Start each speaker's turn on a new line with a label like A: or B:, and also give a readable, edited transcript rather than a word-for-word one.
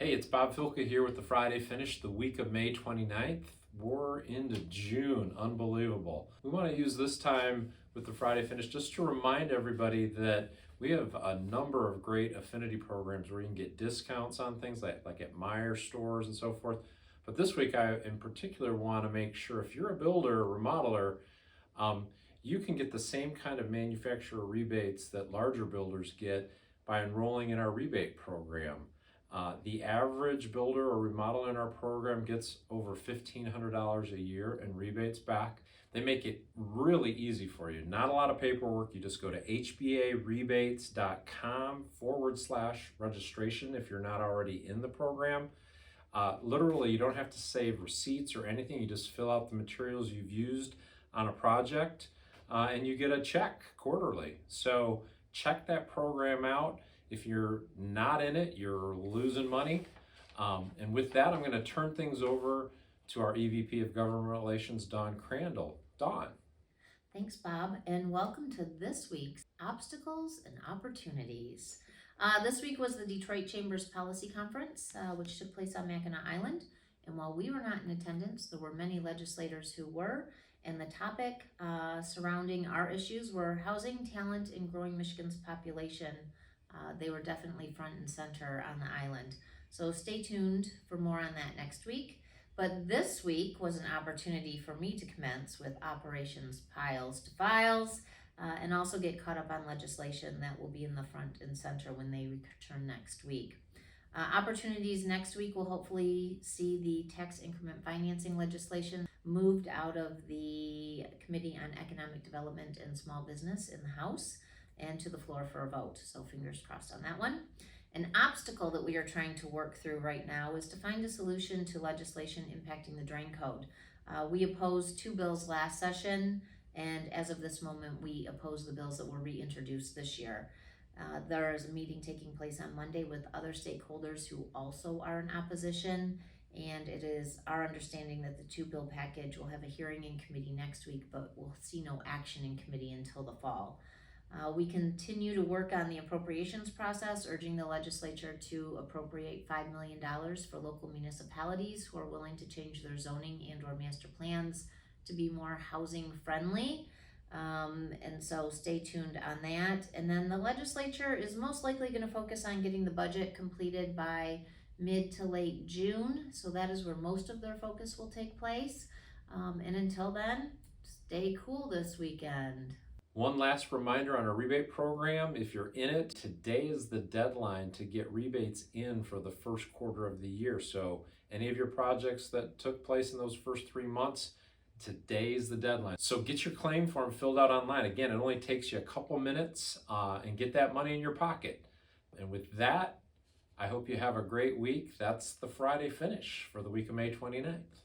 A: Hey, it's Bob Filka here with the Friday Finish, the week of May 29th. We're into June. Unbelievable. We want to use this time with the Friday Finish just to remind everybody that we have a number of great affinity programs where you can get discounts on things like at Meyer stores and so forth. But this week, I in particular want to make sure if you're a builder or remodeler, you can get the same kind of manufacturer rebates that larger builders get by enrolling in our rebate program. The average builder or remodeler in our program gets over $1,500 a year in rebates back. They make it really easy for you. Not a lot of paperwork. You just go to hbarebates.com/registration if you're not already in the program. Literally, you don't have to save receipts or anything. You just fill out the materials you've used on a project and you get a check quarterly. So check that program out. If you're not in it, you're losing money. And with that, I'm going to turn things over to our EVP of Government Relations, Dawn Crandall. Dawn.
B: Thanks, Bob, and welcome to this week's Obstacles and Opportunities. This week was the Detroit Chamber's Policy Conference, which took place on Mackinac Island. And while we were not in attendance, there were many legislators who were. And the topic surrounding our issues were housing, talent, and growing Michigan's population. They were definitely front and center on the island. So stay tuned for more on that next week. But this week was an opportunity for me to commence with Operations Piles to Files and also get caught up on legislation that will be in the front and center when they return next week. Opportunities next week will hopefully see the tax increment financing legislation moved out of the Committee on Economic Development and Small Business in the House and to the floor for a vote. So fingers crossed on that one. An obstacle that we are trying to work through right now is to find a solution to legislation impacting the drain code. We opposed 2 bills last session, and as of this moment, we oppose the bills that were reintroduced this year. There is a meeting taking place on Monday with other stakeholders who also are in opposition, and it is our understanding that the 2-bill package will have a hearing in committee next week, but we'll see no action in committee until the fall. We continue to work on the appropriations process, urging the legislature to appropriate $5 million for local municipalities who are willing to change their zoning and or master plans to be more housing friendly. And so stay tuned on that. And then the legislature is most likely going to focus on getting the budget completed by mid to late June. So that is where most of their focus will take place. And until then, stay cool this weekend.
A: One last reminder on our rebate program. If you're in it, today is the deadline to get rebates in for the first quarter of the year. So any of your projects that took place in those first 3 months, today is the deadline. So get your claim form filled out online. Again, it only takes you a couple minutes and get that money in your pocket. And with that, I hope you have a great week. That's the Friday Finish for the week of May 29th.